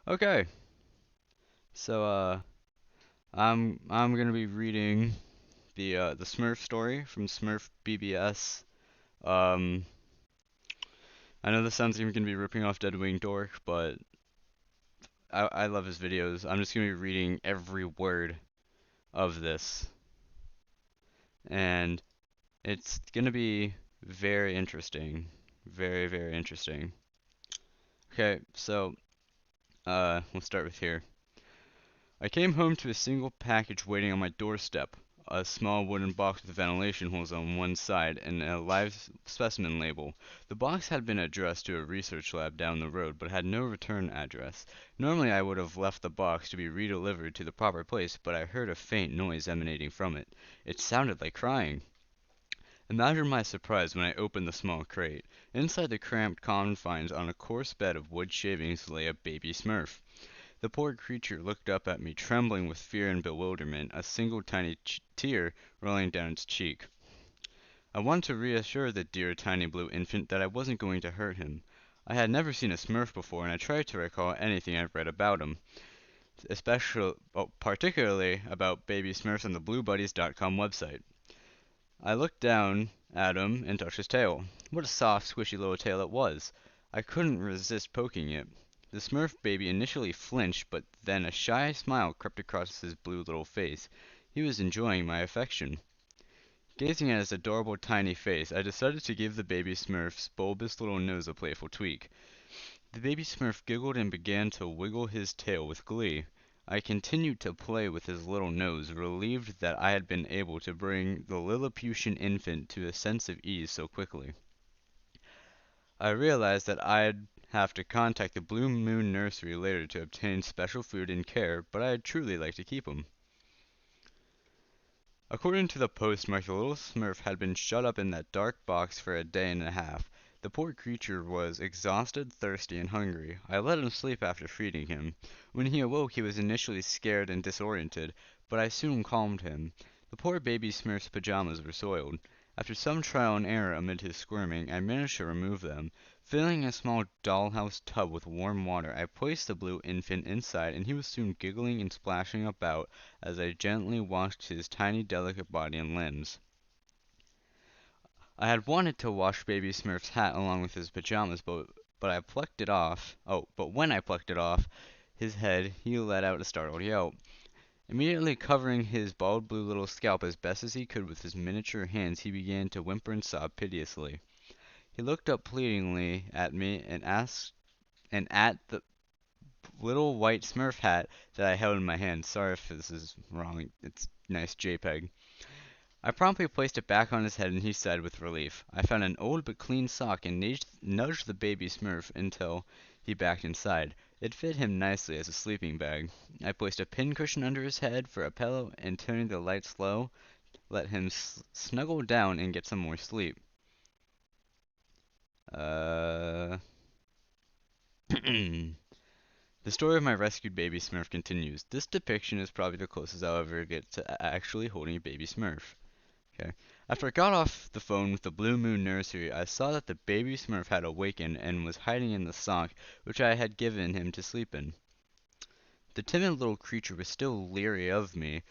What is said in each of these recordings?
Okay, so I'm gonna be reading the Smurf story from Smurf BBS. Um, I know this sounds like I'm gonna be ripping off Dead Wing Dork, but I love his videos. I'm just gonna be reading every word of this, and it's gonna be very interesting, very interesting. Okay, so we'll start with here. I came home to a single package waiting on my doorstep, a small wooden box with ventilation holes on one side and a live specimen label. The box had been addressed to a research lab down the road, but had no return address. Normally I would have left the box to be redelivered to the proper place, but I heard a faint noise emanating from it. It sounded like crying. Imagine my surprise when I opened the small crate. Inside the cramped confines on a coarse bed of wood shavings lay a baby Smurf. The poor creature looked up at me, trembling with fear and bewilderment, a single tiny tear rolling down its cheek. I wanted to reassure the dear tiny blue infant that I wasn't going to hurt him. I had never seen a Smurf before, and I tried to recall anything I'd read about him, particularly about baby Smurfs on the BlueBuddies.com website. I looked down at him and touched his tail. What a soft, squishy little tail it was. I couldn't resist poking it. The Smurf baby initially flinched, but then a shy smile crept across his blue little face. He was enjoying my affection. Gazing at his adorable tiny face, I decided to give the baby Smurf's bulbous little nose a playful tweak. The baby Smurf giggled and began to wiggle his tail with glee. I continued to play with his little nose, relieved that I had been able to bring the Lilliputian infant to a sense of ease so quickly. I realized that I'd have to contact the Blue Moon Nursery later to obtain special food and care, but I'd truly like to keep him. According to the postmark, the little Smurf had been shut up in that dark box for a day and a half. The poor creature was exhausted, thirsty, and hungry. I let him sleep after feeding him. When he awoke, he was initially scared and disoriented, but I soon calmed him. The poor baby Smurf's pajamas were soiled. After some trial and error amid his squirming, I managed to remove them. Filling a small dollhouse tub with warm water, I placed the blue infant inside, and he was soon giggling and splashing about as I gently washed his tiny delicate body and limbs. I had wanted to wash baby Smurf's hat along with his pajamas, but I plucked it off. But when I plucked it off his head, he let out a startled yelp. Immediately covering his bald blue little scalp as best as he could with his miniature hands, he began to whimper and sob piteously. He looked up pleadingly at me and at the little white Smurf hat that I held in my hand. Sorry if this is wrong. It's nice JPEG. I promptly placed it back on his head and he said with relief, I found an old but clean sock and nudged the baby Smurf until he backed inside. It fit him nicely as a sleeping bag. I placed a pincushion under his head for a pillow and turning the lights low, let him snuggle down and get some more sleep. Uh... The story of my rescued baby Smurf continues. This depiction is probably the closest I'll ever get to actually holding a baby Smurf. Okay. After I got off the phone with the Blue Moon Nursery, I saw that the baby Smurf had awakened and was hiding in the sock which I had given him to sleep in. The timid little creature was still leery of me,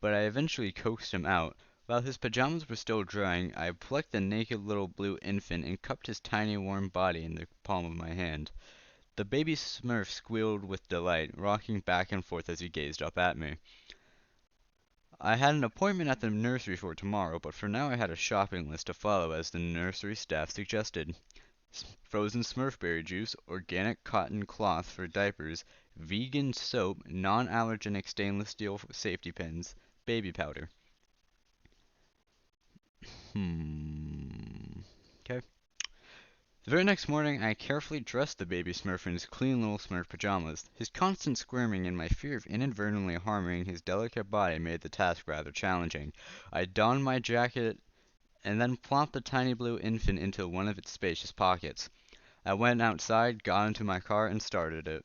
but I eventually coaxed him out. While his pajamas were still drying, I plucked the naked little blue infant and cupped his tiny warm body in the palm of my hand. The baby Smurf squealed with delight, rocking back and forth as he gazed up at me. I had an appointment at the nursery for tomorrow, but for now I had a shopping list to follow as the nursery staff suggested. Frozen Smurfberry juice, organic cotton cloth for diapers, vegan soap, non-allergenic stainless steel safety pins, baby powder. Okay. The very next morning, I carefully dressed the baby Smurf in his clean little Smurf pajamas. His constant squirming and my fear of inadvertently harming his delicate body made the task rather challenging. I donned my jacket and then plopped the tiny blue infant into one of its spacious pockets. I went outside, got into my car, and started it.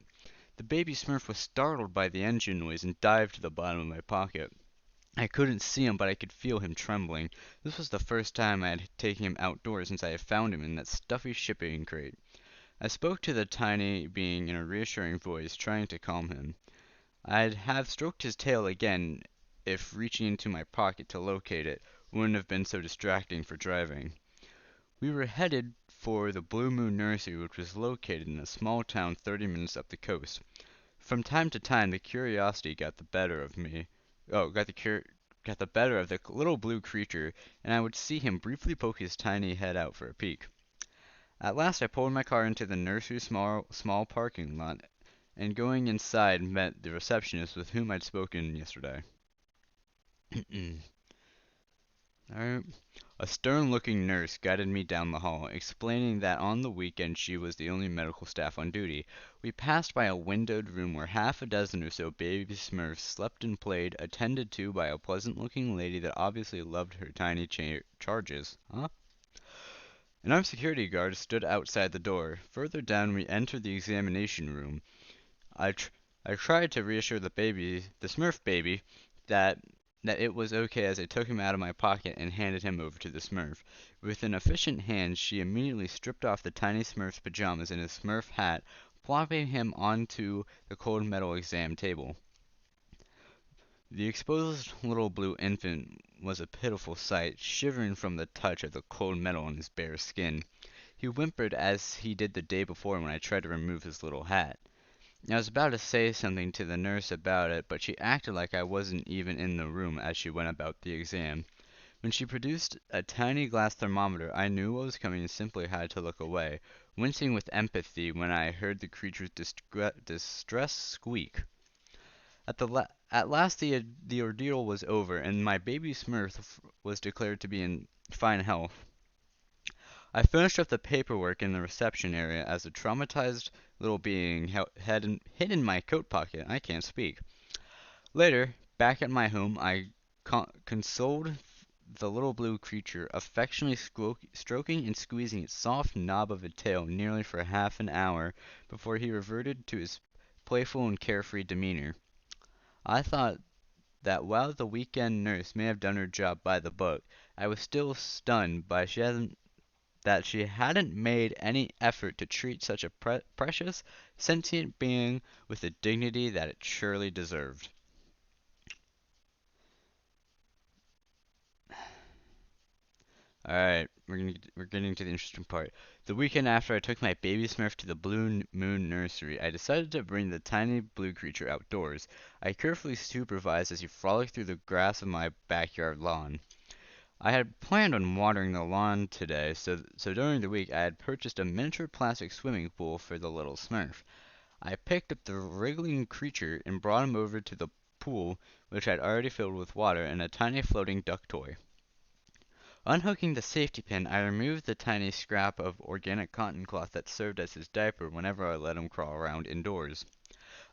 The baby Smurf was startled by the engine noise and dived to the bottom of my pocket. I couldn't see him, but I could feel him trembling. This was the first time I had taken him outdoors since I had found him in that stuffy shipping crate. I spoke to the tiny being in a reassuring voice, trying to calm him. I'd have stroked his tail again if reaching into my pocket to locate it wouldn't have been so distracting for driving. We were headed for the Blue Moon Nursery, which was located in a small town 30 minutes up the coast. From time to time, the curiosity got the better of me. Oh, got the better of the little blue creature, and I would see him briefly poke his tiny head out for a peek. At last I pulled my car into the nursery's small parking lot, and going inside met the receptionist with whom I'd spoken yesterday. Alright. A stern-looking nurse guided me down the hall, explaining that on the weekend she was the only medical staff on duty. We passed by a windowed room where half a dozen or so baby Smurfs slept and played, attended to by a pleasant-looking lady that obviously loved her tiny charges. Huh? An armed security guard stood outside the door. Further down we entered the examination room. I tr I tried to reassure the Smurf baby, that it was okay as I took him out of my pocket and handed him over to the Smurf. With an efficient hand, she immediately stripped off the tiny Smurf's pajamas and his Smurf hat, plopping him onto the cold metal exam table. The exposed little blue infant was a pitiful sight, shivering from the touch of the cold metal on his bare skin. He whimpered as he did the day before when I tried to remove his little hat. I was about to say something to the nurse about it, but she acted like I wasn't even in the room as she went about the exam. When she produced a tiny glass thermometer, I knew what was coming and simply had to look away, wincing with empathy when I heard the creature's distressed squeak. At last the ordeal was over, and my baby Smurf was declared to be in fine health. I finished up the paperwork in the reception area as the traumatized little being had hidden my coat pocket. I can't speak. Later, back at my home, I consoled the little blue creature, affectionately stroking and squeezing its soft knob of a tail nearly for half an hour before he reverted to his playful and carefree demeanor. I thought that while the weekend nurse may have done her job by the book, I was still stunned by she hadn't made any effort to treat such a precious, sentient being with the dignity that it surely deserved. Alright, we're getting to the interesting part. The weekend after I took my baby Smurf to the Blue Moon Nursery, I decided to bring the tiny blue creature outdoors. I carefully supervised as he frolicked through the grass of my backyard lawn. I had planned on watering the lawn today, so during the week I had purchased a miniature plastic swimming pool for the little Smurf. I picked up the wriggling creature and brought him over to the pool, which I had already filled with water and a tiny floating duck toy. Unhooking the safety pin, I removed the tiny scrap of organic cotton cloth that served as his diaper whenever I let him crawl around indoors.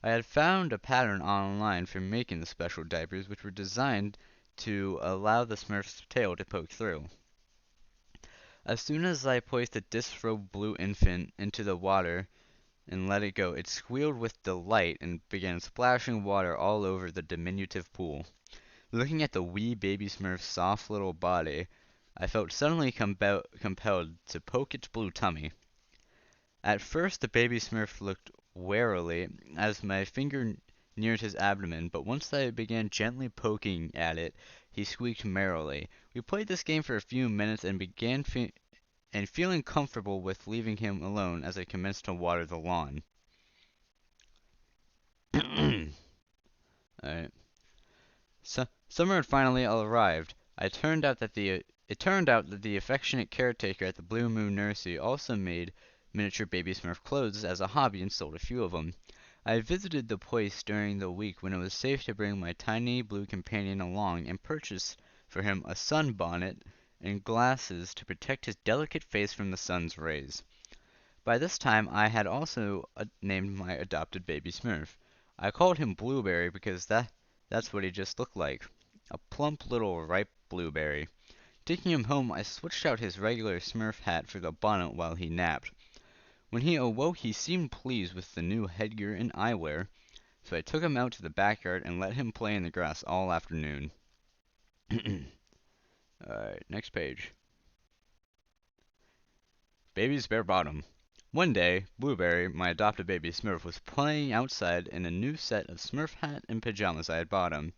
I had found a pattern online for making the special diapers, which were designed to allow the Smurf's tail to poke through. As soon as I placed the disrobed blue infant into the water and let it go, it squealed with delight and began splashing water all over the diminutive pool. Looking at the wee baby Smurf's soft little body, I felt suddenly compelled to poke its blue tummy. At first the baby Smurf looked warily as my finger neared his abdomen, but once I began gently poking at it, he squeaked merrily. We played this game for a few minutes and feeling comfortable with leaving him alone as I commenced to water the lawn. Alright. Summer had finally arrived. It turned out that the affectionate caretaker at the Blue Moon Nursery also made miniature baby Smurf clothes as a hobby and sold a few of them. I visited the place during the week when it was safe to bring my tiny blue companion along and purchased for him a sun bonnet and glasses to protect his delicate face from the sun's rays. By this time I had also named my adopted baby Smurf. I called him Blueberry because that's what he just looked like. A plump little ripe blueberry. Taking him home, I switched out his regular Smurf hat for the bonnet while he napped. When he awoke, he seemed pleased with the new headgear and eyewear, so I took him out to the backyard and let him play in the grass all afternoon. Alright, next page. Baby's bare bottom. One day, Blueberry, my adopted baby Smurf, was playing outside in a new set of Smurf hat and pajamas I had bought him.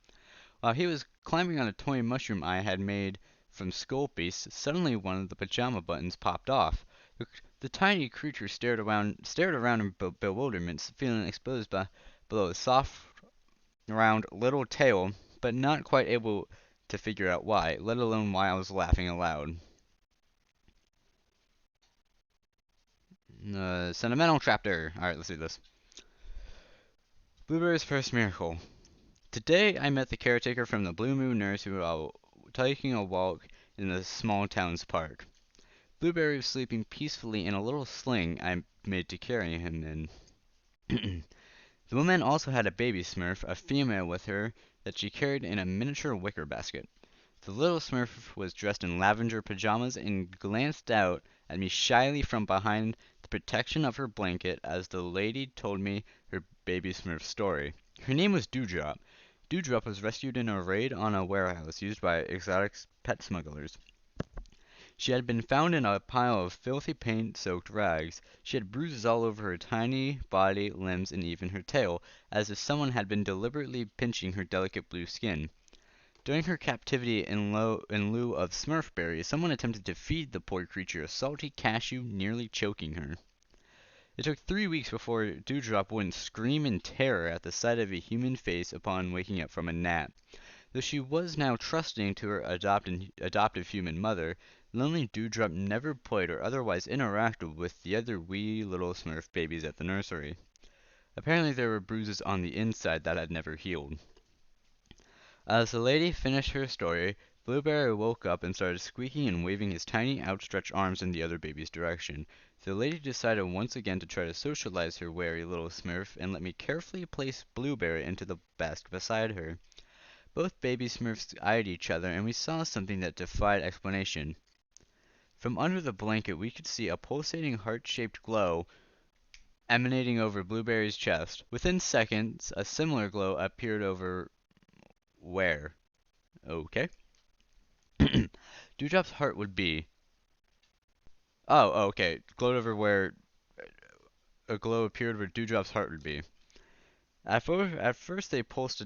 While he was climbing on a toy mushroom I had made from skull beasts, suddenly one of the pajama buttons popped off. The tiny creature stared around in bewilderment, feeling exposed below a soft, round little tail, but not quite able to figure out why, let alone why I was laughing aloud. Sentimental chapter. Alright, let's do this. Blueberry's first miracle. Today I met the caretaker from the Blue Moon Nursery while taking a walk in the small town's park. Blueberry was sleeping peacefully in a little sling I made to carry him in. The woman also had a baby Smurf, a female, with her that she carried in a miniature wicker basket. The little Smurf was dressed in lavender pajamas and glanced out at me shyly from behind the protection of her blanket as the lady told me her baby Smurf's story. Her name was Dewdrop. Dewdrop was rescued in a raid on a warehouse used by exotic pet smugglers. She had been found in a pile of filthy paint-soaked rags. She had bruises all over her tiny body, limbs, and even her tail, as if someone had been deliberately pinching her delicate blue skin. During her captivity in lieu of Smurf berries, someone attempted to feed the poor creature a salty cashew, nearly choking her. It took 3 weeks before Dewdrop wouldn't scream in terror at the sight of a human face upon waking up from a nap. Though she was now trusting to her adoptive human mother, lonely Dewdrop never played or otherwise interacted with the other wee little Smurf babies at the nursery. Apparently there were bruises on the inside that had never healed. As the lady finished her story, Blueberry woke up and started squeaking and waving his tiny outstretched arms in the other baby's direction. The lady decided once again to try to socialize her wary little Smurf and let me carefully place Blueberry into the basket beside her. Both baby Smurfs eyed each other, and we saw something that defied explanation. From under the blanket we could see a pulsating heart-shaped glow emanating over Blueberry's chest. Within seconds, a similar glow appeared over where? Okay. Dewdrop's heart would be. Oh, okay. Glowed over where a glow appeared where Dewdrop's heart would be. At first they pulsed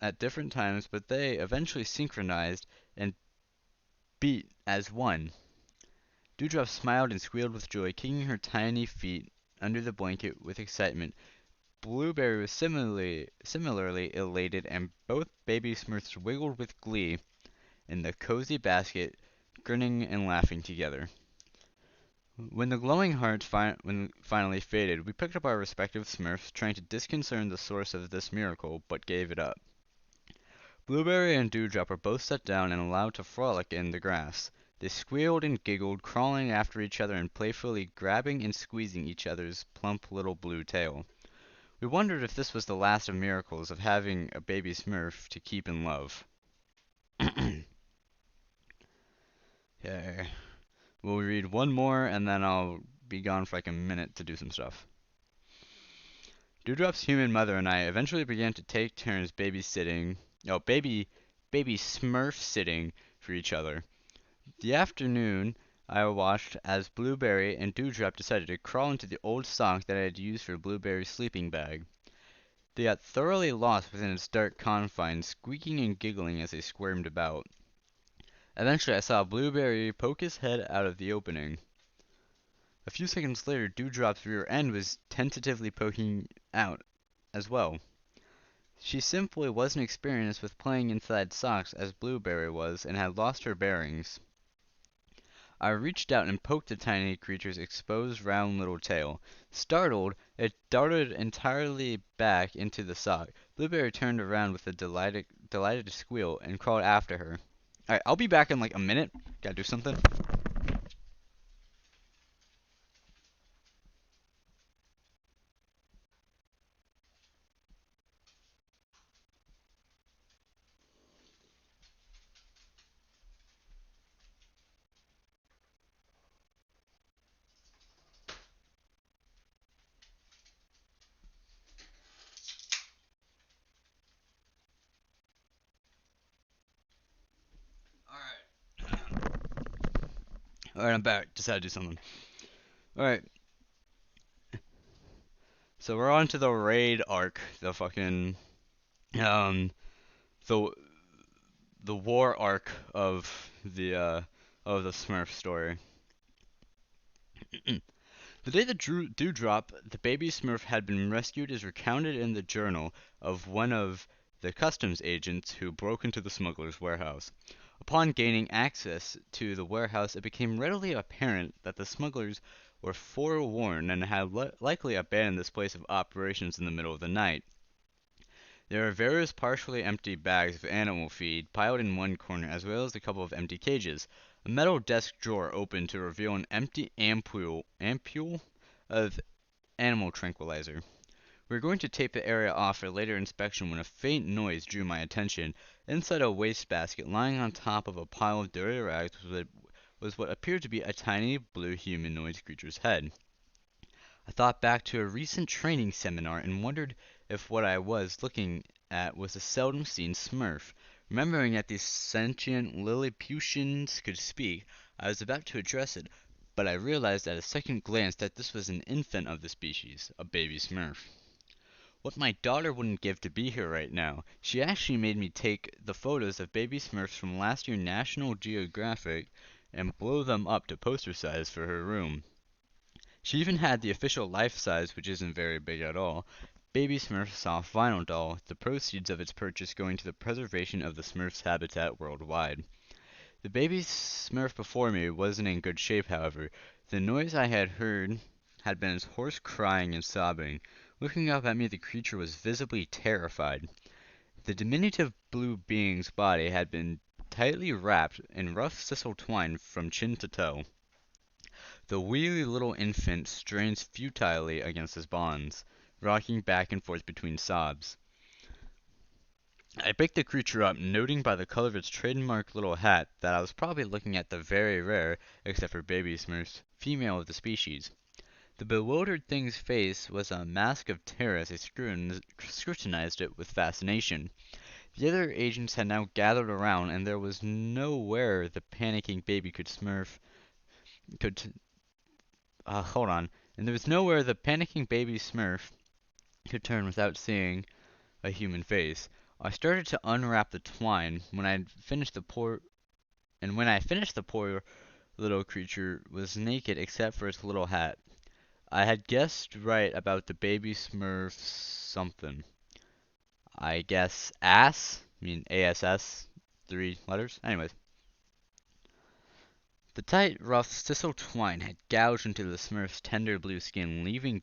at different times, but they eventually synchronized and beat as one. Dewdrop smiled and squealed with joy, kicking her tiny feet under the blanket with excitement. Blueberry was similarly elated, and both baby Smurfs wiggled with glee in the cozy basket, grinning and laughing together. When the glowing hearts finally faded, we picked up our respective Smurfs, trying to disconcern the source of this miracle, but gave it up. Blueberry and Dewdrop were both set down and allowed to frolic in the grass. They squealed and giggled, crawling after each other and playfully grabbing and squeezing each other's plump little blue tail. We wondered if this was the last of miracles of having a baby Smurf to keep in love. Okay. We'll read one more and then I'll be gone for like a minute to do some stuff. Dewdrop's human mother and I eventually began to take turns babysitting. Oh, baby Smurf sitting for each other. The afternoon I watched as Blueberry and Dewdrop decided to crawl into the old sock that I had used for Blueberry's sleeping bag. They got thoroughly lost within its dark confines, squeaking and giggling as they squirmed about. Eventually I saw Blueberry poke his head out of the opening. A few seconds later, Dewdrop's rear end was tentatively poking out as well. She simply wasn't experienced with playing inside socks as Blueberry was and had lost her bearings. I reached out and poked the tiny creature's exposed round little tail. Startled, it darted entirely back into the sock. Blueberry turned around with a delighted squeal and crawled after her. Alright, I'll be back in like a minute. Gotta do something. Alright, I'm back. Just had to do something. Alright, So we're on to the raid arc, um the the war arc of the Smurf story. The day the dewdrop, the baby Smurf, had been rescued is recounted in the journal of one of the customs agents who broke into the smuggler's warehouse. Upon gaining access to the warehouse, it became readily apparent that the smugglers were forewarned and had likely abandoned this place of operations in the middle of the night. There are various partially empty bags of animal feed piled in one corner, as well as a couple of empty cages. A metal desk drawer opened to reveal an empty ampule of animal tranquilizer. We were going to tape the area off for later inspection when a faint noise drew my attention. Inside a wastebasket lying on top of a pile of dirty rags was what appeared to be a tiny blue humanoid creature's head. I thought back to a recent training seminar and wondered if what I was looking at was a seldom seen Smurf. Remembering that these sentient Lilliputians could speak, I was about to address it, but I realized at a second glance that this was an infant of the species, a baby Smurf. What my daughter wouldn't give to be here right now. She actually made me take the photos of baby Smurfs from last year's National Geographic and blow them up to poster size for her room. She even had the official life size, which isn't very big at all, Baby Smurf soft vinyl doll, the proceeds of its purchase going to the preservation of the Smurf's habitat worldwide. The baby Smurf before me wasn't in good shape, however. The noise I had heard had been its hoarse crying and sobbing. Looking up at me, the creature was visibly terrified. The diminutive blue being's body had been tightly wrapped in rough sisal twine from chin to toe. The weary little infant strains futilely against his bonds, rocking back and forth between sobs. I picked the creature up, noting by the color of its trademark little hat that I was probably looking at the very rare, except for baby Smurfs, female of the species. The bewildered thing's face was a mask of terror as I scrutinized it with fascination. The other agents had now gathered around, and there was nowhere the panicking baby could hold on. And there was nowhere the panicking baby Smurf could turn without seeing a human face. I started to unwrap the twine when I finished the poor little creature was naked except for its little hat. I had guessed right about the baby Smurf something. I guess ass? I mean ASS? 3 letters? Anyways. The tight, rough sisal twine had gouged into the Smurf's tender blue skin, leaving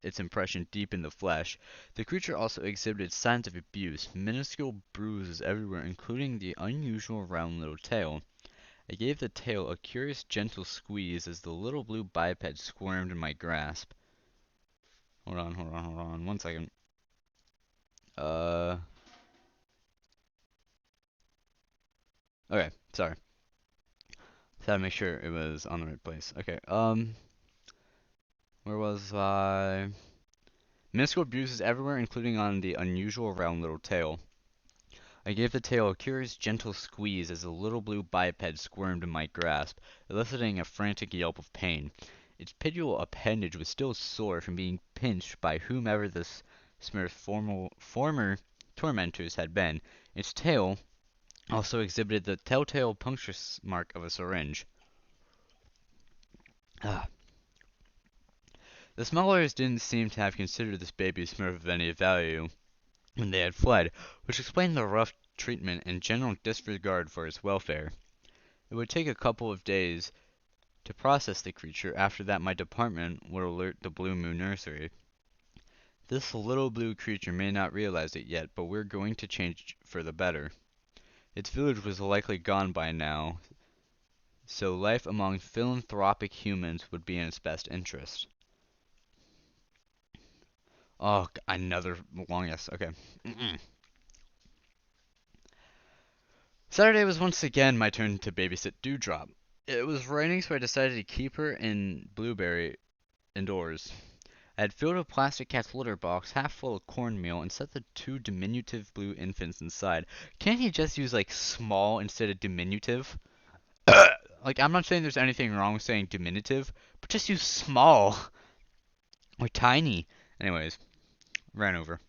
its impression deep in the flesh. The creature also exhibited signs of abuse, minuscule bruises everywhere, including the unusual round little tail. I gave the tail a curious gentle squeeze as the little blue biped squirmed in my grasp. Hold on, 1 second. Uh, okay, sorry. Just had to make sure it was on the right place. Okay, where was I? Minuscule bruises everywhere, including on the unusual round little tail. I gave the tail a curious gentle squeeze as the little blue biped squirmed in my grasp, eliciting a frantic yelp of pain. Its pitiable appendage was still sore from being pinched by whomever this Smurf's former tormentors had been. Its tail also exhibited the telltale puncture mark of a syringe. Ah. The smugglers didn't seem to have considered this baby Smurf of any value when they had fled, which explained the rough treatment and general disregard for its welfare. It would take a couple of days to process the creature. After that, my department would alert the Blue Moon Nursery. This little blue creature may not realize it yet, but we're going to change for the better. Its village was likely gone by now, so life among philanthropic humans would be in its best interest. Oh, another long yes. Okay. Saturday was once again my turn to babysit Dewdrop. It was raining, so I decided to keep her in Blueberry indoors. I had filled a plastic cat's litter box half full of cornmeal and set the two diminutive blue infants inside. Can't he just use like small instead of diminutive? Like, I'm not saying there's anything wrong with saying diminutive, but just use small or tiny. Anyways, ran over.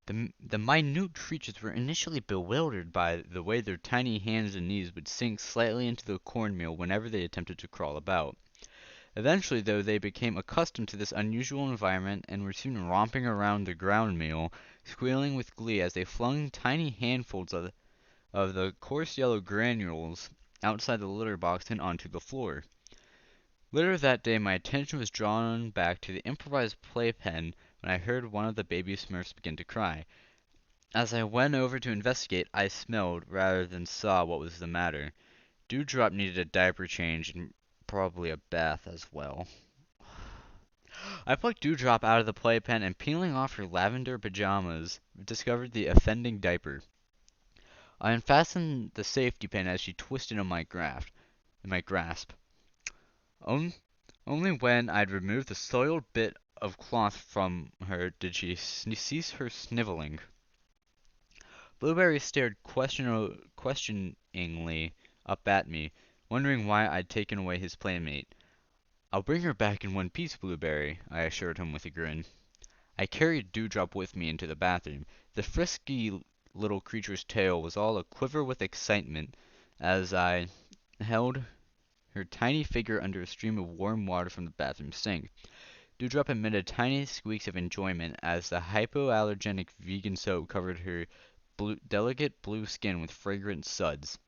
The minute creatures were initially bewildered by the way their tiny hands and knees would sink slightly into the cornmeal whenever they attempted to crawl about. Eventually, though, they became accustomed to this unusual environment and were soon romping around the ground meal, squealing with glee as they flung tiny handfuls of the coarse yellow granules outside the litter box and onto the floor. Later that day, my attention was drawn back to the improvised playpen when I heard one of the baby Smurfs begin to cry. As I went over to investigate, I smelled, rather than saw, what was the matter. Dewdrop needed a diaper change and probably a bath as well. I plucked Dewdrop out of the playpen and peeling off her lavender pajamas, discovered the offending diaper. I unfastened the safety pin as she twisted in my grasp. On, Only when I'd removed the soiled bit of cloth from her did she cease her sniveling. Blueberry stared questioningly up at me, wondering why I'd taken away his playmate. "I'll bring her back in one piece, Blueberry," I assured him with a grin. I carried Dewdrop with me into the bathroom. The frisky little creature's tail was all a quiver with excitement as I held her tiny figure under a stream of warm water from the bathroom sink. Dewdrop emitted tiny squeaks of enjoyment as the hypoallergenic vegan soap covered her delicate blue skin with fragrant suds.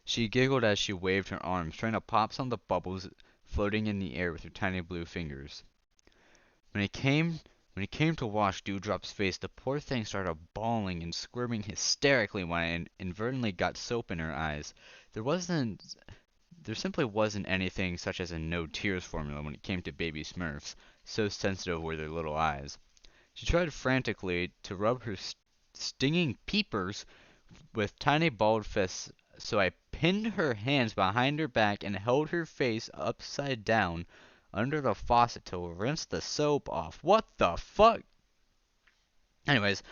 She giggled as she waved her arms, trying to pop some of the bubbles floating in the air with her tiny blue fingers. When it came when it came to wash Dewdrop's face, the poor thing started bawling and squirming hysterically when I inadvertently got soap in her eyes. There simply wasn't anything such as a no tears formula when it came to baby Smurfs, so sensitive were their little eyes. She tried frantically to rub her stinging peepers with tiny balled fists, so I pinned her hands behind her back and held her face upside down under the faucet to rinse the soap off. What the fuck? Anyways,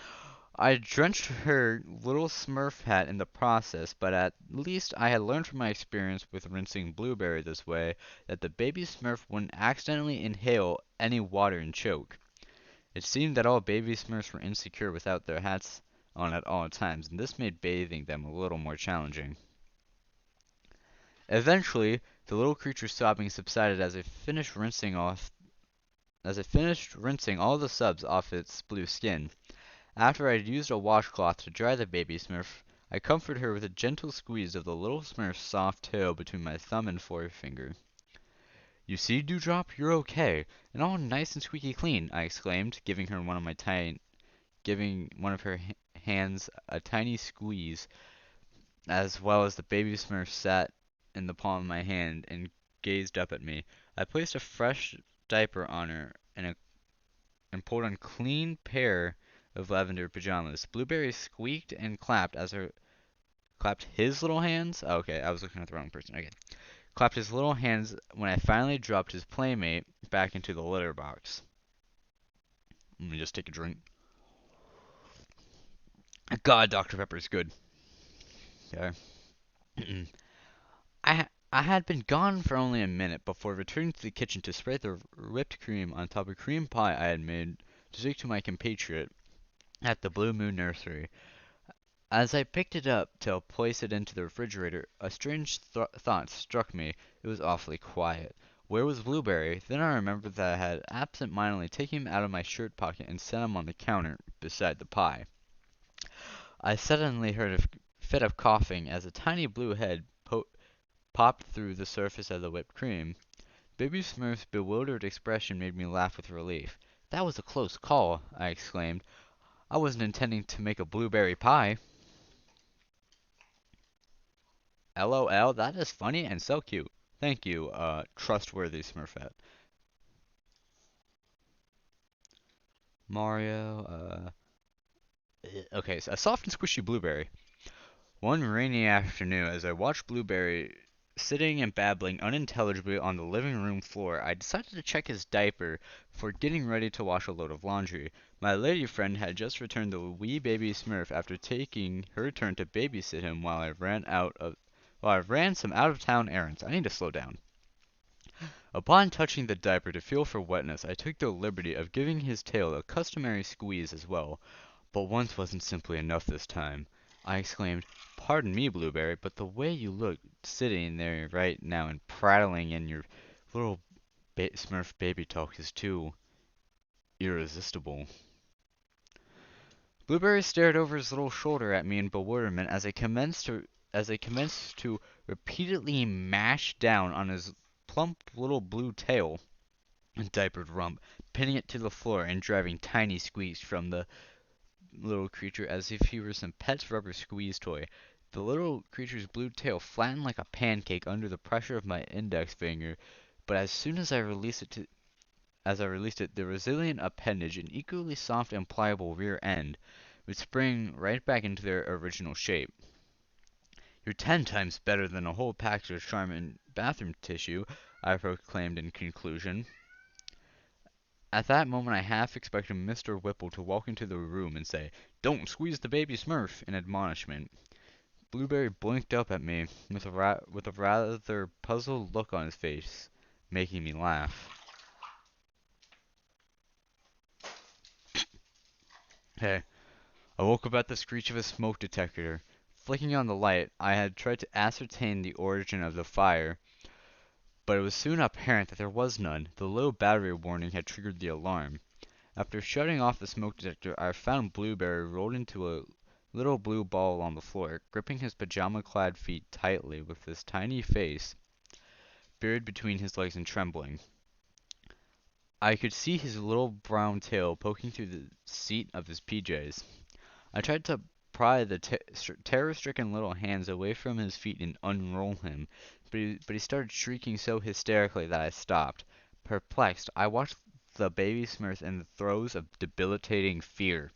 I drenched her little Smurf hat in the process, but at least I had learned from my experience with rinsing Blueberry this way that the baby Smurf wouldn't accidentally inhale any water and choke. It seemed that all baby Smurfs were insecure without their hats on at all times, and this made bathing them a little more challenging. Eventually, the little creature's sobbing subsided as it finished rinsing all the subs off its blue skin. After I had used a washcloth to dry the baby Smurf, I comforted her with a gentle squeeze of the little Smurf's soft tail between my thumb and forefinger. "You see, Dewdrop, you're okay, and all nice and squeaky clean," I exclaimed, giving one of her hands a tiny squeeze, as well as the baby Smurf sat in the palm of my hand and gazed up at me. I placed a fresh diaper on her and pulled on a clean pair of lavender pajamas. Blueberry squeaked and clapped his little hands. Oh, okay, I was looking at the wrong person. Okay. Clapped his little hands when I finally dropped his playmate back into the litter box. Let me just take a drink. God, Dr. Pepper's good. Okay. I had been gone for only a minute before returning to the kitchen to spread the whipped cream on top of cream pie I had made to take to my compatriot at the Blue Moon Nursery. As I picked it up to place it into the refrigerator, a strange thought struck me. It was awfully quiet. Where was Blueberry? Then I remembered that I had absent-mindedly taken him out of my shirt pocket and set him on the counter beside the pie. I suddenly heard a fit of coughing as a tiny blue head popped through the surface of the whipped cream. Baby Smurf's bewildered expression made me laugh with relief. "That was a close call," I exclaimed. "I wasn't intending to make a blueberry pie." LOL, that is funny and so cute. Thank you, trustworthy Smurfette. Mario, okay, so a soft and squishy blueberry. One rainy afternoon, as I watched Blueberry sitting and babbling unintelligibly on the living room floor, I decided to check his diaper before getting ready to wash a load of laundry. My lady friend had just returned the wee baby Smurf after taking her turn to babysit him while I ran some out-of-town errands. I need to slow down. Upon touching the diaper to feel for wetness, I took the liberty of giving his tail a customary squeeze as well. But once wasn't simply enough this time. I exclaimed, "Pardon me, Blueberry, but the way you look sitting there right now and prattling in your little Smurf baby talk is too irresistible." Blueberry stared over his little shoulder at me in bewilderment as I commenced to repeatedly mash down on his plump little blue tail and diapered rump, pinning it to the floor and driving tiny squeaks from the little creature as if he were some pet's rubber squeeze toy. The little creature's blue tail flattened like a pancake under the pressure of my index finger, but as soon as I released it, the resilient appendage and equally soft and pliable rear end would spring right back into their original shape. "You're 10 times better than a whole package of Charmin bathroom tissue," I proclaimed in conclusion. At that moment I half expected Mr. Whipple to walk into the room and say, "Don't squeeze the baby Smurf," in admonishment. Blueberry blinked up at me with a rather puzzled look on his face, making me laugh. Hey, I woke up at the screech of a smoke detector. Flicking on the light, I had tried to ascertain the origin of the fire, but it was soon apparent that there was none. The low battery warning had triggered the alarm. After shutting off the smoke detector, I found Blueberry rolled into a little blue ball on the floor, gripping his pajama-clad feet tightly with his tiny face buried between his legs and trembling. I could see his little brown tail poking through the seat of his PJs. I tried to pry the terror-stricken little hands away from his feet and unroll him, but he started shrieking so hysterically that I stopped. Perplexed, I watched the baby Smurf in the throes of debilitating fear.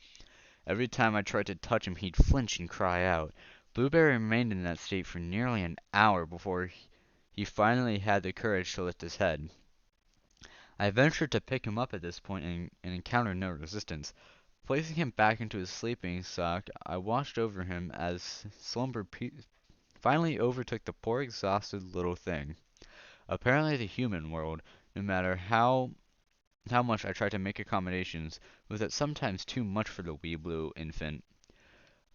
Every time I tried to touch him, he'd flinch and cry out. Blueberry remained in that state for nearly an hour before he finally had the courage to lift his head. I ventured to pick him up at this point and encountered no resistance. Placing him back into his sleeping sock, I watched over him as slumber finally overtook the poor exhausted little thing. Apparently the human world, no matter how much I tried to make accommodations, was at sometimes too much for the wee blue infant.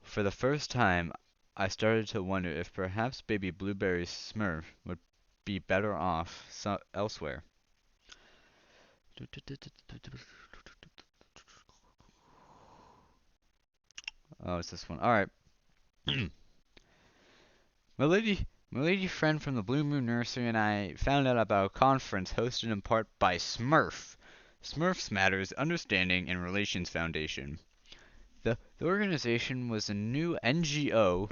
For the first time, I started to wonder if perhaps baby Blueberry Smurf would be better off elsewhere. Oh, it's this one. Alright. My lady friend from the Blue Moon Nursery and I found out about a conference hosted in part by Smurf. Smurfs Matters Understanding and Relations Foundation. The organization was a new NGO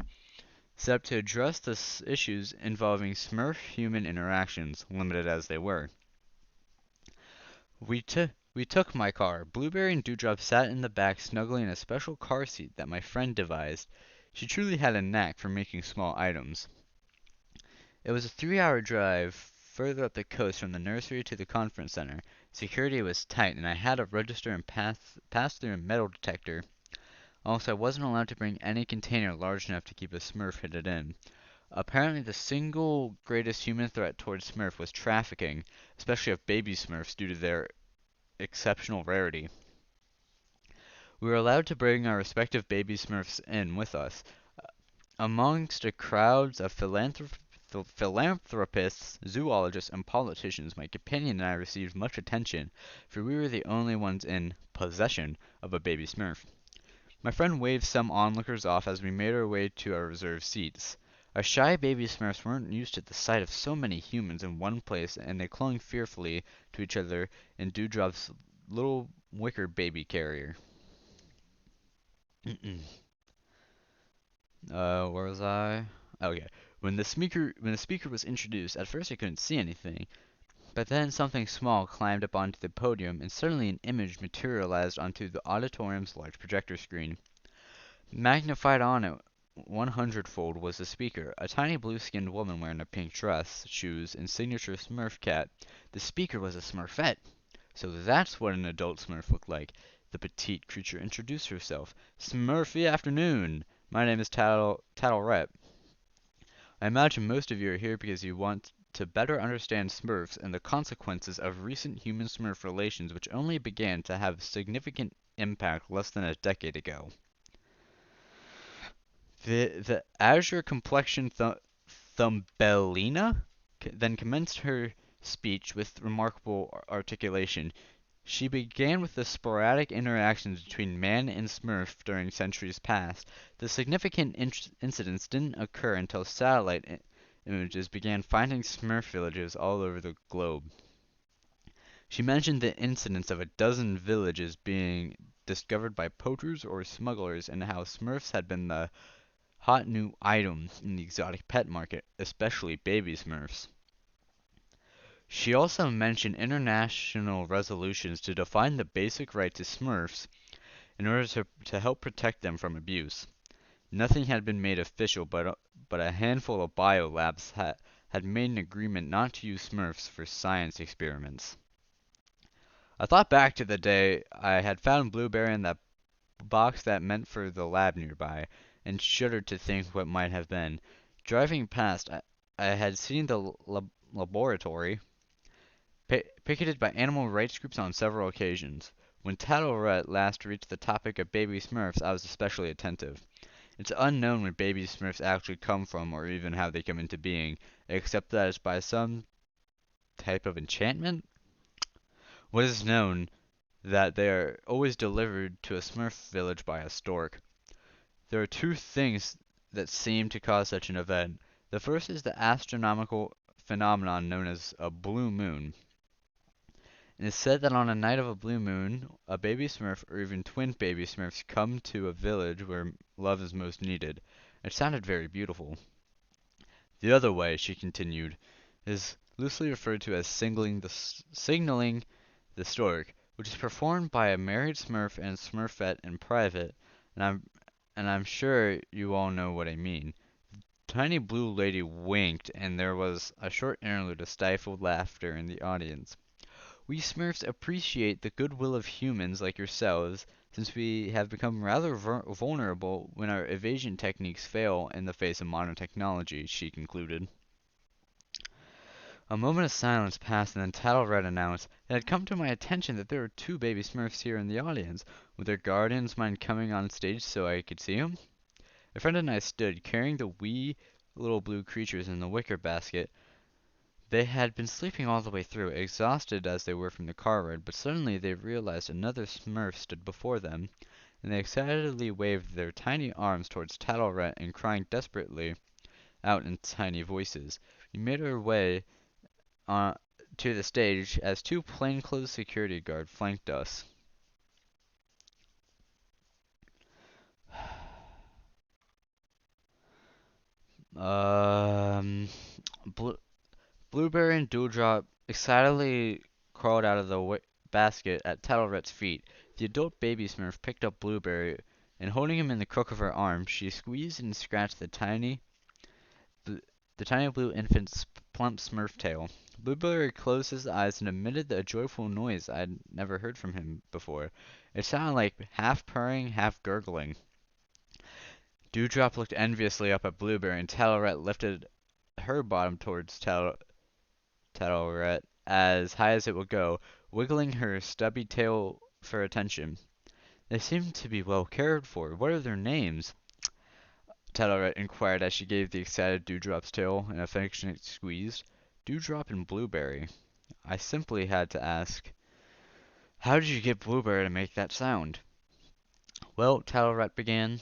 set up to address the issues involving Smurf-human interactions, limited as they were. We took my car. Blueberry and Dewdrop sat in the back snuggling in a special car seat that my friend devised. She truly had a knack for making small items. It was a 3-hour drive further up the coast from the nursery to the conference center. Security was tight, and I had to register and pass through a metal detector. Also, I wasn't allowed to bring any container large enough to keep a Smurf hidden in. Apparently, the single greatest human threat towards Smurf was trafficking, especially of baby Smurfs due to their exceptional rarity. We were allowed to bring our respective baby Smurfs in with us. Amongst a crowd of philanthropists, zoologists, and politicians, my companion and I received much attention, for we were the only ones in possession of a baby Smurf. My friend waved some onlookers off as we made our way to our reserved seats. Our shy baby Smurfs weren't used to the sight of so many humans in one place, and they clung fearfully to each other in Dewdrop's little wicker baby carrier. Where was I? Okay. When the speaker was introduced, at first I couldn't see anything, but then something small climbed up onto the podium, and suddenly an image materialized onto the auditorium's large projector screen. Magnified on it 100-fold was the speaker, a tiny blue-skinned woman wearing a pink dress, shoes, and signature Smurf cat. The speaker was a Smurfette. So that's what an adult Smurf looked like. The petite creature introduced herself. "Smurfy afternoon. My name is Tattle Rep. I imagine most of you are here because you want to better understand Smurfs and the consequences of recent human-Smurf relations which only began to have significant impact less than a decade ago. The azure-complexioned Thumbelina then commenced her speech with remarkable articulation. She began with the sporadic interactions between man and Smurf during centuries past. The significant incidents didn't occur until satellite images began finding Smurf villages all over the globe. She mentioned the incidents of a dozen villages being discovered by poachers or smugglers and how Smurfs had been the hot new item in the exotic pet market, especially baby Smurfs. She also mentioned international resolutions to define the basic right to Smurfs in order to help protect them from abuse. Nothing had been made official, but a handful of biolabs had made an agreement not to use Smurfs for science experiments. I thought back to the day I had found Blueberry in that box that meant for the lab nearby, and shuddered to think what might have been. Driving past, I had seen the laboratory picketed by animal rights groups on several occasions. When Tattlerette last reached the topic of baby Smurfs, I was especially attentive. It's unknown where baby Smurfs actually come from or even how they come into being, except that it's by some type of enchantment. What is known that they are always delivered to a Smurf village by a stork. There are two things that seem to cause such an event. The first is the astronomical phenomenon known as a blue moon. It is said that on a night of a blue moon, a baby Smurf or even twin baby Smurfs come to a village where love is most needed. It sounded very beautiful. The other way, she continued, is loosely referred to as signaling the stork, which is performed by a married Smurf and Smurfette in private, and I'm sure you all know what I mean. Tiny Blue Lady winked, and there was a short interlude of stifled laughter in the audience. We Smurfs appreciate the goodwill of humans like yourselves, since we have become rather vulnerable when our evasion techniques fail in the face of modern technology, she concluded. A moment of silence passed, and then Tattlered announced, "It had come to my attention that there were two baby Smurfs here in the audience. Would their guardians mind coming on stage so I could see them?" A friend and I stood, carrying the wee little blue creatures in the wicker basket. They had been sleeping all the way through, exhausted as they were from the car ride, but suddenly they realized another Smurf stood before them, and they excitedly waved their tiny arms towards Tattlered and crying desperately out in tiny voices. We made our way uh, to the stage as two plainclothes security guards flanked us. Um, Bl- Blueberry and Dewdrop excitedly crawled out of the basket at Tattlered's feet. The adult baby Smurf picked up Blueberry, and holding him in the crook of her arm, she squeezed and scratched bl- the tiny blue infant's plump Smurf tail. Blueberry closed his eyes and emitted a joyful noise I had never heard from him before. It sounded like half purring, half gurgling. Dewdrop looked enviously up at Blueberry, and Tattlered lifted her bottom towards Tattlered as high as it would go, wiggling her stubby tail for attention. "They seem to be well cared for. What are their names?" Tattlered inquired as she gave the excited Dewdrop's tail an affectionate squeeze. "Dewdrop and Blueberry." I simply had to ask, "How did you get Blueberry to make that sound?" "Well," Tattlered began,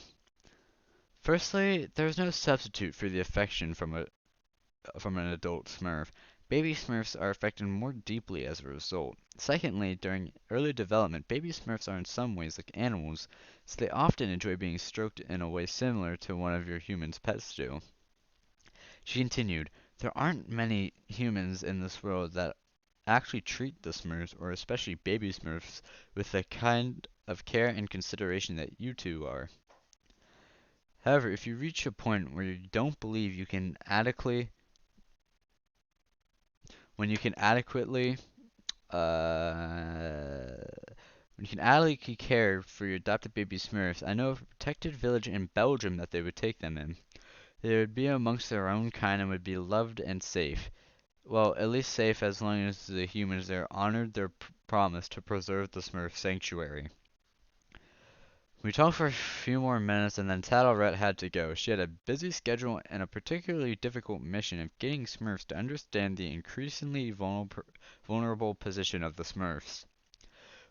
"firstly, there is no substitute for the affection from an adult Smurf. Baby Smurfs are affected more deeply as a result. Secondly, during early development, baby Smurfs are in some ways like animals, so they often enjoy being stroked in a way similar to one of your human's pets do." She continued, "There aren't many humans in this world that actually treat the Smurfs, or especially baby Smurfs, with the kind of care and consideration that you two are. However, if you reach a point where you don't believe you can adequately when you can adequately uh, when you can adequately care for your adopted baby Smurfs, I know of a protected village in Belgium that they would take them in. They would be amongst their own kind and would be loved and safe. well, at least safe as long as the humans there honored their promise to preserve the Smurf sanctuary. We talked for a few more minutes and then Tattlerette had to go. She had a busy schedule and a particularly difficult mission of getting Smurfs to understand the increasingly vulnerable position of the Smurfs.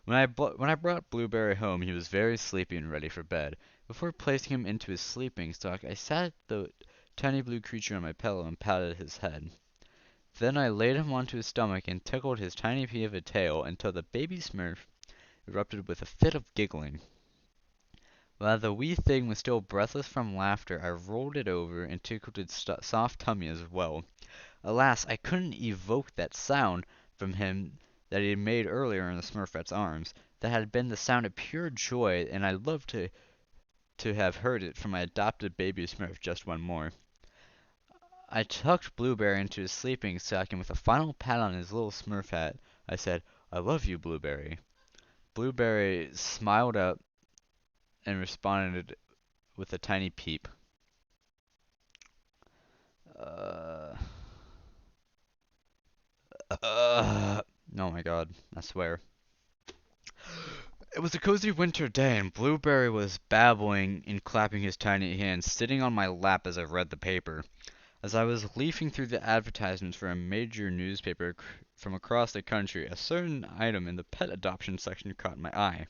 When I brought Blueberry home, he was very sleepy and ready for bed. Before placing him into his sleeping stock, I sat the tiny blue creature on my pillow and patted his head. Then I laid him onto his stomach and tickled his tiny pea of a tail until the baby Smurf erupted with a fit of giggling. While the wee thing was still breathless from laughter, I rolled it over and tickled its soft tummy as well. Alas, I couldn't evoke that sound from him that he had made earlier in the Smurfette's arms. That had been the sound of pure joy, and I'd love to have heard it from my adopted baby Smurf just one more. I tucked Blueberry into his sleeping sack, and with a final pat on his little Smurf hat, I said, "I love you, Blueberry." Blueberry smiled up and responded with a tiny peep. Uh, oh my god, I swear. It was a cozy winter day, and Blueberry was babbling and clapping his tiny hands, sitting on my lap as I read the paper. As I was leafing through the advertisements for a major newspaper from across the country, a certain item in the pet adoption section caught my eye.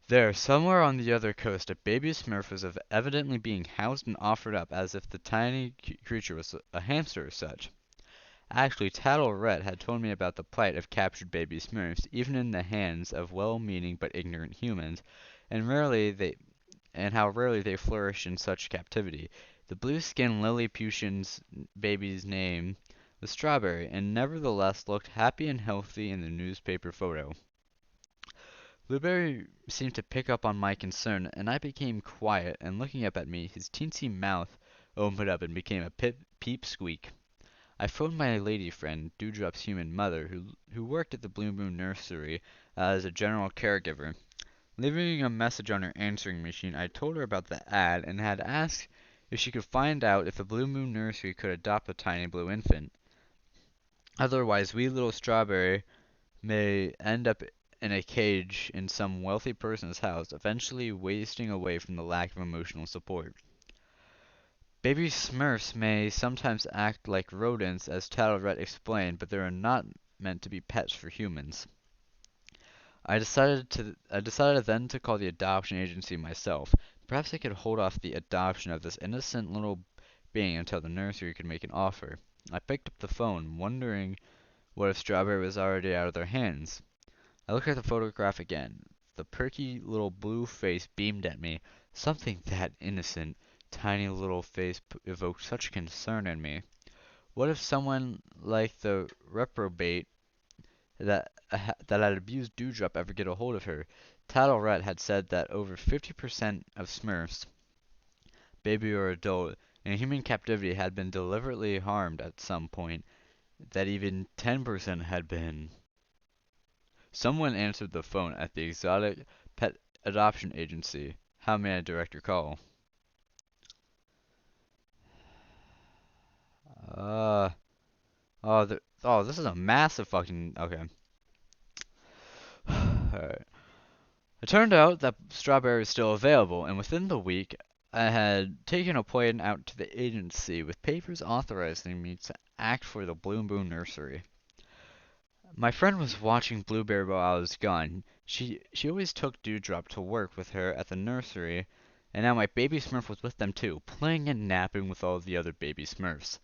There, somewhere on the other coast, a baby Smurf was evidently being housed and offered up as if the tiny creature was a hamster or such. Actually, Tattlerette had told me about the plight of captured baby Smurfs, even in the hands of well-meaning but ignorant humans, and how rarely they flourish in such captivity. The blue-skinned Lilliputian's baby's name was Strawberry, and nevertheless looked happy and healthy in the newspaper photo. Blueberry seemed to pick up on my concern, and I became quiet, and looking up at me, his teensy mouth opened up and became a peep squeak. I phoned my lady friend, Dewdrop's human mother, who worked at the Blue Moon Nursery as a general caregiver. Leaving a message on her answering machine, I told her about the ad and had asked if she could find out if the Blue Moon Nursery could adopt a tiny blue infant. Otherwise, wee little Strawberry may end up in a cage in some wealthy person's house, eventually wasting away from the lack of emotional support. Baby Smurfs may sometimes act like rodents, as Tattlerette explained, but they are not meant to be pets for humans. I decided then to call the adoption agency myself. Perhaps I could hold off the adoption of this innocent little being until the nursery could make an offer. I picked up the phone, wondering what if Strawberry was already out of their hands. I looked at the photograph again. The perky little blue face beamed at me. Something that innocent, tiny little face evoked such concern in me. What if someone like the reprobate that had abused Dewdrop ever get a hold of her? Tattlerette had said that over 50% of Smurfs, baby or adult, in human captivity had been deliberately harmed at some point, that even 10% had been. Someone answered the phone at the exotic pet adoption agency. How may I direct your call? Uh, this is a massive fucking. Okay. Alright. It turned out that Strawberry was still available, and within the week, I had taken a plane out to the agency with papers authorizing me to act for the Blue Moon Nursery. My friend was watching Blueberry while I was gone. She always took Dewdrop to work with her at the nursery, and now my baby Smurf was with them too, playing and napping with all the other baby Smurfs.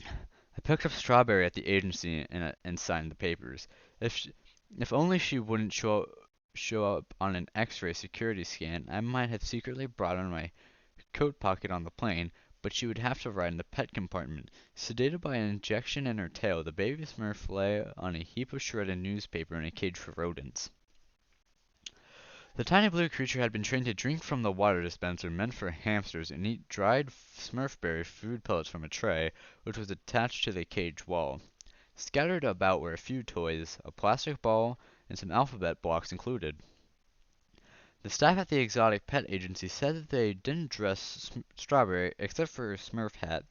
I picked up Strawberry at the agency and signed the papers. If only she wouldn't show up on an X-ray security scan, I might have secretly brought her in my coat pocket on the plane, but she would have to ride in the pet compartment. Sedated by an injection in her tail, the baby Smurf lay on a heap of shredded newspaper in a cage for rodents. The tiny blue creature had been trained to drink from the water dispenser meant for hamsters and eat dried Smurfberry food pellets from a tray, which was attached to the cage wall. Scattered about were a few toys, a plastic ball, and some alphabet blocks included. The staff at the exotic pet agency said that they didn't dress Strawberry except for her Smurf hat.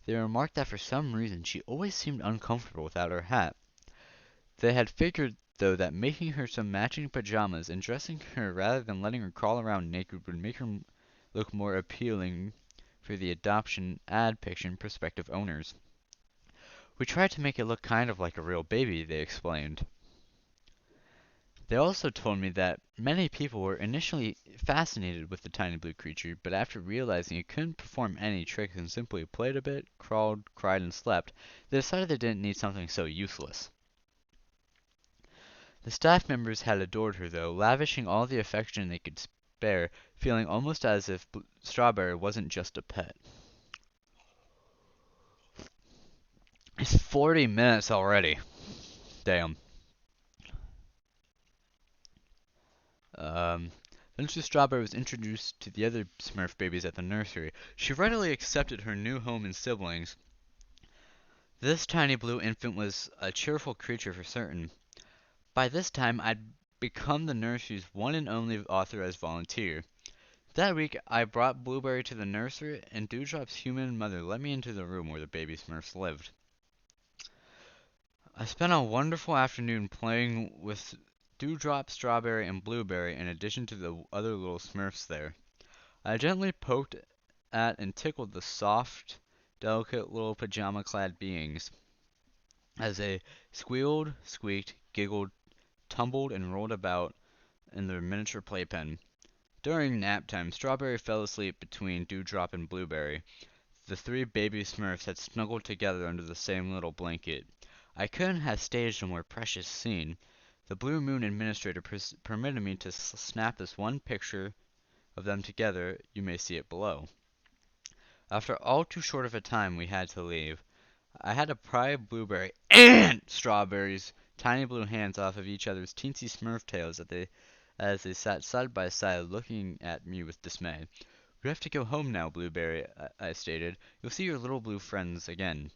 They remarked that for some reason she always seemed uncomfortable without her hat. They had figured, though, that making her some matching pajamas and dressing her rather than letting her crawl around naked would make her look more appealing for the adoption ad picture prospective owners. We tried to make it look kind of like a real baby, they explained. They also told me that many people were initially fascinated with the tiny blue creature, but after realizing it couldn't perform any tricks and simply played a bit, crawled, cried, and slept, they decided they didn't need something so useless. The staff members had adored her, though, lavishing all the affection they could spare, feeling almost as if Strawberry wasn't just a pet. It's 40 minutes already. Damn. Um, then Strawberry was introduced to the other Smurf babies at the nursery. She readily accepted her new home and siblings. This tiny blue infant was a cheerful creature for certain. By this time, I'd become the nursery's one and only authorized volunteer. That week, I brought Blueberry to the nursery, and Dewdrop's human mother let me into the room where the baby Smurfs lived. I spent a wonderful afternoon playing with Dewdrop, Strawberry, and Blueberry in addition to the other little Smurfs there. I gently poked at and tickled the soft, delicate little pajama-clad beings as they squealed, squeaked, giggled, tumbled, and rolled about in their miniature playpen. During nap time, Strawberry fell asleep between Dewdrop and Blueberry. The three baby Smurfs had snuggled together under the same little blanket. I couldn't have staged a more precious scene. The Blue Moon Administrator permitted me to snap this one picture of them together. You may see it below. After all too short of a time, we had to leave. I had to pry Blueberry and Strawberry's tiny blue hands off of each other's teensy Smurf tails as they sat side by side looking at me with dismay. "We have to go home now, Blueberry," I stated. "You'll see your little blue friends again."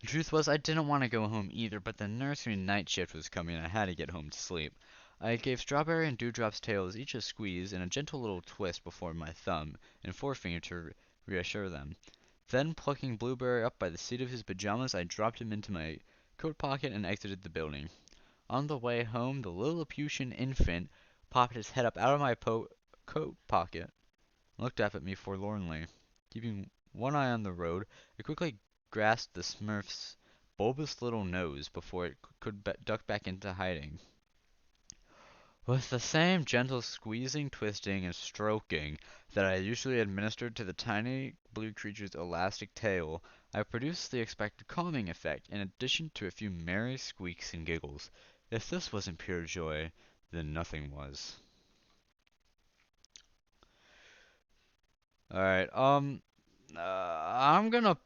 The truth was I didn't want to go home either, but the nursery night shift was coming and I had to get home to sleep. I gave Strawberry and Dewdrop's tails each a squeeze and a gentle little twist before my thumb and forefinger to reassure them. Then, plucking Blueberry up by the seat of his pajamas, I dropped him into my coat pocket and exited the building. On the way home, the Lilliputian infant popped his head up out of my coat pocket and looked up at me forlornly. Keeping one eye on the road, I quickly grasped the Smurf's bulbous little nose before it could duck back into hiding. With the same gentle squeezing, twisting, and stroking that I usually administered to the tiny blue creature's elastic tail, I produced the expected calming effect, in addition to a few merry squeaks and giggles. If this wasn't pure joy, then nothing was. Alright, I'm gonna,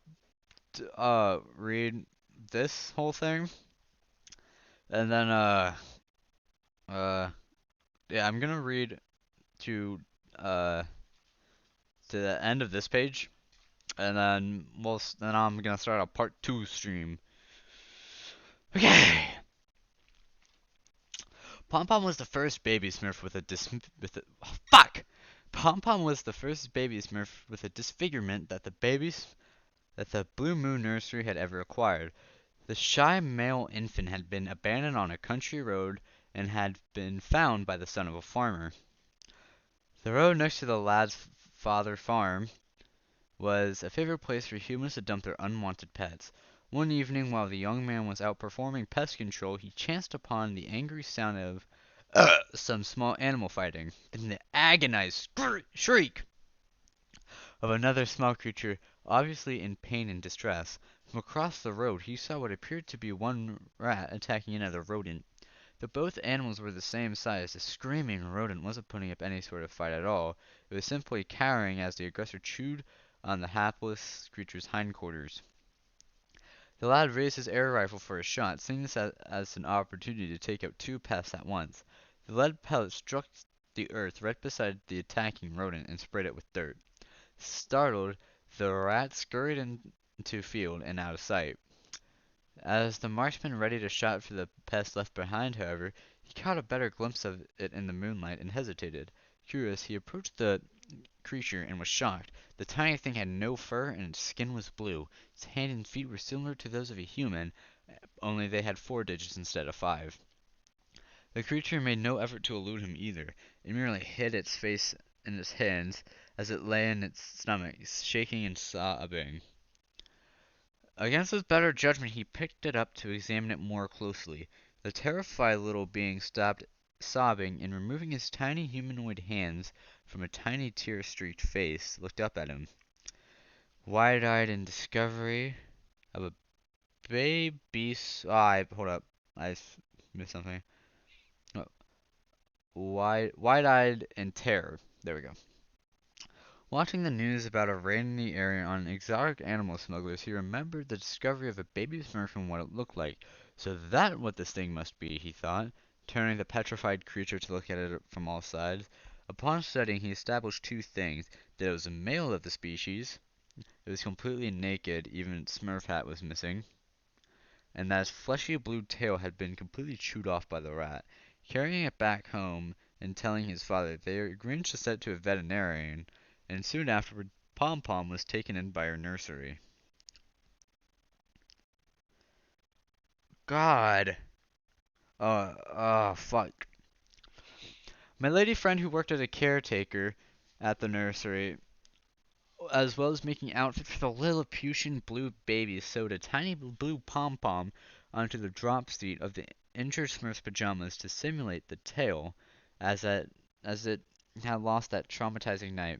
read this whole thing, and then, uh, yeah, I'm gonna read to, uh, to the end of this page, and then I'm gonna start a part 2 stream. Okay. Pom Pom was the first baby Smurf with a fuck. Pom Pom was the first baby Smurf with a disfigurement that the Blue Moon Nursery had ever acquired. The shy male infant had been abandoned on a country road and had been found by the son of a farmer. The road next to the lad's father farm was a favorite place for humans to dump their unwanted pets. One evening, while the young man was out performing pest control, he chanced upon the angry sound of some small animal fighting, then the agonized shriek of another small creature, obviously in pain and distress. From across the road, he saw what appeared to be one rat attacking another rodent. Though both animals were the same size, the screaming rodent wasn't putting up any sort of fight at all. It was simply cowering as the aggressor chewed on the hapless creature's hindquarters. The lad raised his air rifle for a shot, seeing this as an opportunity to take out two pests at once. The lead pellet struck the earth right beside the attacking rodent and sprayed it with dirt. Startled, the rat scurried into field and out of sight. As the marksman readied a shot for the pest left behind, however, he caught a better glimpse of it in the moonlight and hesitated. Curious, he approached the creature and was shocked. The tiny thing had no fur and its skin was blue. Its hands and feet were similar to those of a human, only they had 4 digits instead of 5. The creature made no effort to elude him either. It merely hid its face in its hands as it lay in its stomach, shaking and sobbing. Against his better judgment, he picked it up to examine it more closely. The terrified little being stopped sobbing and, removing his tiny humanoid hands from a tiny tear-streaked face, looked up at him. Wide-eyed in discovery of a baby. Hold up. Missed something. Oh, wide-eyed in terror. There we go. Watching the news about a raid in the area on exotic animal smugglers, he remembered the discovery of a baby Smurf and what it looked like. So that's what this thing must be, he thought, turning the petrified creature to look at it from all sides. Upon studying, he established two things: that it was a male of the species, it was completely naked, even its Smurf hat was missing, and that its fleshy blue tail had been completely chewed off by the rat. Carrying it back home and telling his father, they arranged to send it to a veterinarian, and soon afterward Pom Pom was taken in by her nursery. God. Fuck. My lady friend who worked as a caretaker at the nursery, as well as making outfits for the Lilliputian blue baby, sewed a tiny blue pom-pom onto the drop seat of the injured Smurf's pajamas to simulate the tail, as it had lost that traumatizing night.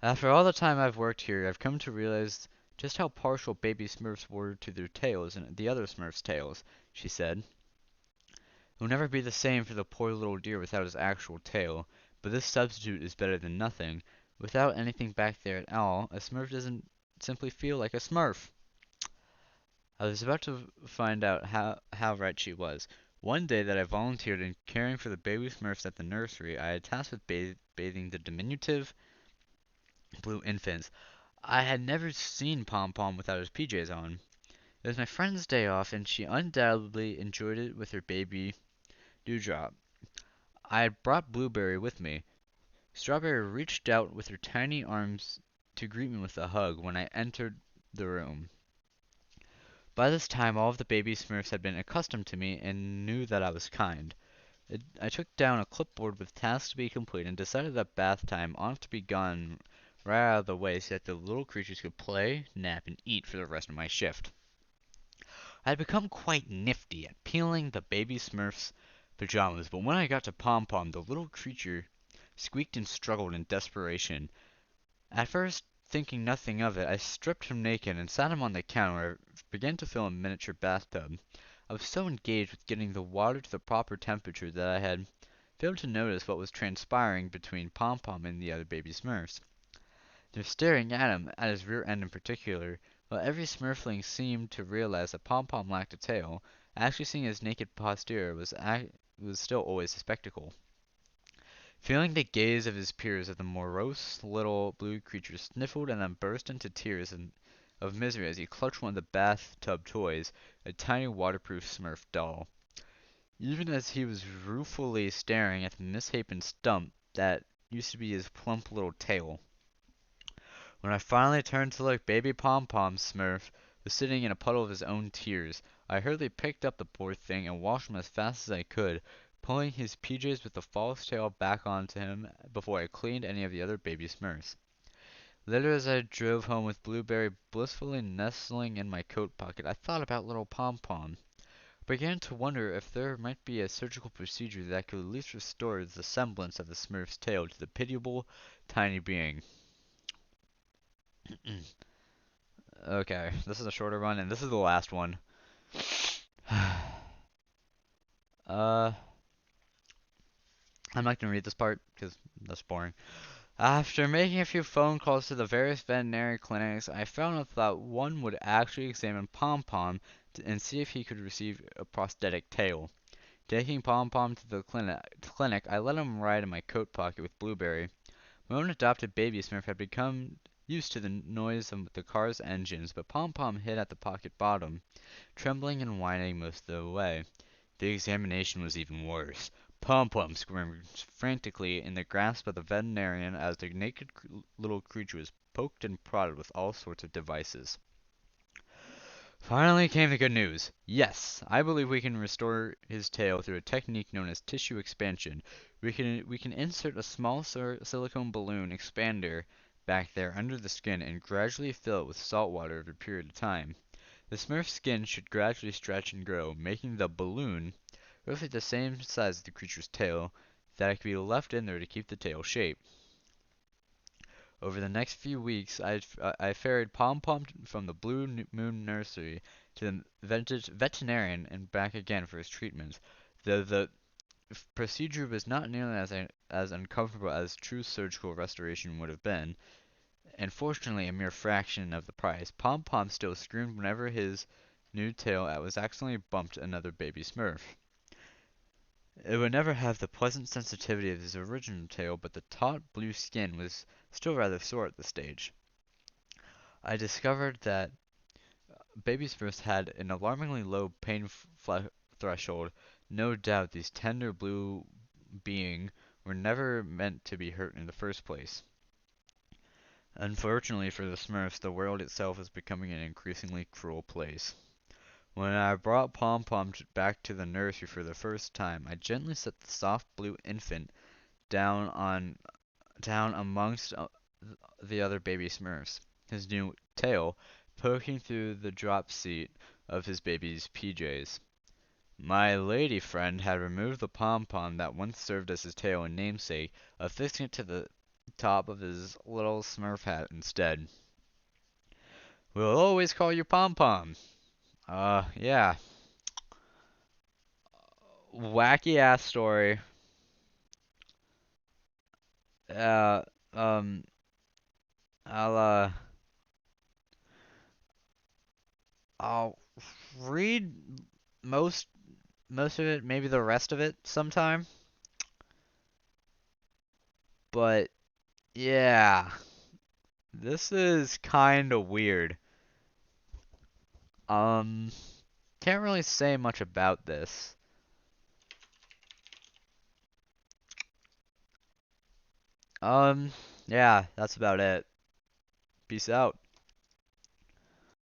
After all the time I've worked here, I've come to realize just how partial baby Smurfs were to their tails and the other Smurfs' tails, she said. It will never be the same for the poor little dear without his actual tail, but this substitute is better than nothing. Without anything back there at all, a Smurf doesn't simply feel like a Smurf. I was about to find out how right she was. One day that I volunteered in caring for the baby Smurfs at the nursery, I had tasked with bathing the diminutive blue infants. I had never seen Pom Pom without his PJs on. It was my friend's day off, and she undoubtedly enjoyed it with her baby Dewdrop. I had brought Blueberry with me. Strawberry reached out with her tiny arms to greet me with a hug when I entered the room. By this time, all of the baby Smurfs had been accustomed to me and knew that I was kind. I took down a clipboard with tasks to be complete and decided that bath time ought to be gone right out of the way so that the little creatures could play, nap, and eat for the rest of my shift. I had become quite nifty at peeling the baby Smurf's pajamas, but when I got to Pom Pom, the little creature squeaked and struggled in desperation. At first, thinking nothing of it, I stripped him naked and sat him on the counter where I began to fill a miniature bathtub. I was so engaged with getting the water to the proper temperature that I had failed to notice what was transpiring between Pom Pom and the other baby Smurfs. They're staring at him, at his rear end in particular, while every Smurfling seemed to realize that Pom Pom lacked a tail. Actually seeing his naked posterior was still always a spectacle. Feeling the gaze of his peers, the morose little blue creature sniffled and then burst into tears of misery as he clutched one of the bathtub toys, a tiny waterproof Smurf doll. Even as he was ruefully staring at the misshapen stump that used to be his plump little tail. When I finally turned to look, baby Pom Pom Smurf was sitting in a puddle of his own tears. I hurriedly picked up the poor thing and washed him as fast as I could, pulling his PJs with the false tail back onto him before I cleaned any of the other baby Smurfs. Later, as I drove home with Blueberry blissfully nestling in my coat pocket, I thought about little Pom Pom. I began to wonder if there might be a surgical procedure that could at least restore the semblance of the Smurf's tail to the pitiable, tiny being. Okay, this is a shorter one, and this is the last one. uh, I'm not gonna read this part because that's boring. After making a few phone calls to the various veterinary clinics, I found out that one would actually examine Pom Pom and see if he could receive a prosthetic tail. Taking Pom Pom to the clinic, I let him ride in my coat pocket with Blueberry. My own adopted baby Smurf had become used to the noise of the car's engines, but Pom Pom hid at the pocket bottom, trembling and whining most of the way. The examination was even worse. Pom Pom squirmed frantically in the grasp of the veterinarian as the naked little creature was poked and prodded with all sorts of devices. Finally came the good news. Yes, I believe we can restore his tail through a technique known as tissue expansion. We can insert a small silicone balloon expander back there under the skin and gradually fill it with salt water over a period of time. The Smurf's skin should gradually stretch and grow, making the balloon roughly the same size as the creature's tail, that it could be left in there to keep the tail shape. Over the next few weeks, I ferried Pom Pom from the Blue Moon Nursery to the veterinarian and back again for his treatments, though the procedure was not nearly as uncomfortable as true surgical restoration would have been, and fortunately a mere fraction of the price. Pom Pom still screamed whenever his new tail was accidentally bumped another baby Smurf. It would never have the pleasant sensitivity of his original tail, but the taut blue skin was still rather sore at this stage. I discovered that baby Smurfs had an alarmingly low pain threshold. No doubt these tender blue beings were never meant to be hurt in the first place. Unfortunately for the Smurfs, the world itself is becoming an increasingly cruel place. When I brought Pom Pom back to the nursery for the first time, I gently set the soft blue infant down amongst the other baby Smurfs, his new tail poking through the drop seat of his baby's PJs. My lady friend had removed the pom-pom that once served as his tail and namesake, affixing it to the top of his little Smurf hat instead. "We'll always call you Pom-Pom." Yeah. Wacky ass story. Uh, um, I'll, uh, I'll read most most of it, maybe the rest of it sometime. But yeah, this is kind of weird. Um, can't really say much about this. Um, yeah, that's about it. Peace out.